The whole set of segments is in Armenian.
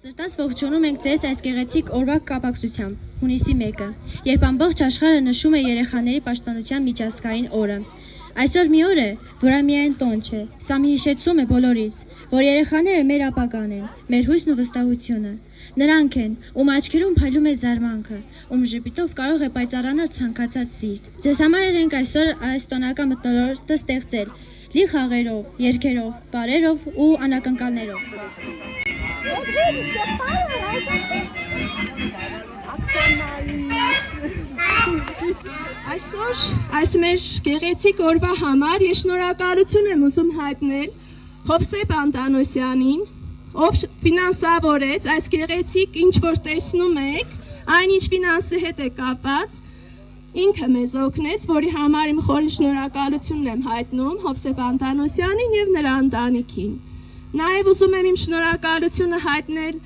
Սրտած ողջունում ենք ձեզ այս գեղեցիկ օրվա կապակցությամբ, հունիսի 1-ը, երբ ամբողջ աշխարհը նշում է երեխաների պաշտպանության միջազգային օրը։ Այսօր մի օր է, որը միայն տոն չէ, սա մի հիշեցում է բոլորիս, որ երեխաները մեր ապագան են, մեր հույսն ու վստահությունը։ Նրանք են, ում աչքերում փայլում է զարմանքը, ում ժպիտով կարող է պայծառանալ ցանկացած սիրտ։ Ձեզ համար ենք այսօր այս տոնական մթնոլորտը ստեղծել, լի խաղերով, երգերով, պարերով ու անակնկալներով։ Այսօր այս մեր գեղեցիկ օրվա համար ես շնորհակալություն եմ ուզում հայտնել Հովսեփ Անտանոսյանին, ով ֆինանսավորեց այս գեղեցիկ ինչ որ տեսնում եք, այնինչ ֆինանսի հետ է կապված, ինքը մեզ օգնեց, որի համար իմ խորին շնորհակալությունն եմ հայտնում Հովսեփ Անտանոսյանին եւ նրա ընտանիքին։ Նաև ուզում եմ իմ շնորհակալությունը հայտնել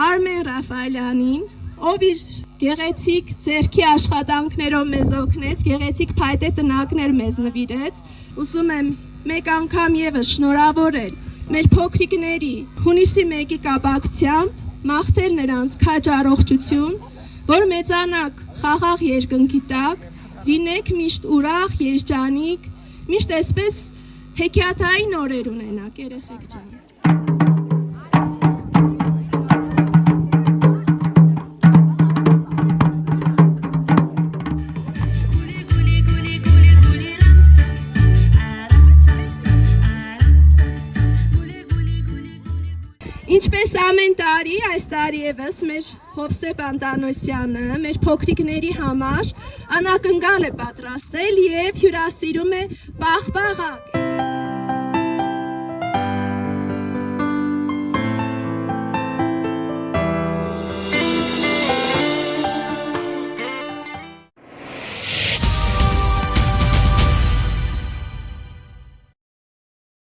Արմեն Ռաֆայելյանին, ով իր գեղեցիկ ձեռքի աշխատանքներով մեզ օգնեց, գեղեցիկ փայտե տնակներ մեզ նվիրեց։ Ուզում եմ մեկ անգամ եւս շնորհավորել մեր փոքրիկների հունիսի 1-ի կապակցությամբ, մաղթել նրանց քաջ առողջություն, որ մեծանաք խաղաղ երկնքի տակ, լինեք միշտ ուրախ, երջանիկ, միշտ այսպես հեքիաթային օրեր ունենաք, երեխեք ջան։ Ինչպես ամեն տարի, այս տարի եւս մեր Հովսեփ Անտանոսյանը մեր փոքրիկների համար անակնկալ է պատրաստել եւ հյուրասիրում է պաղպաղակ։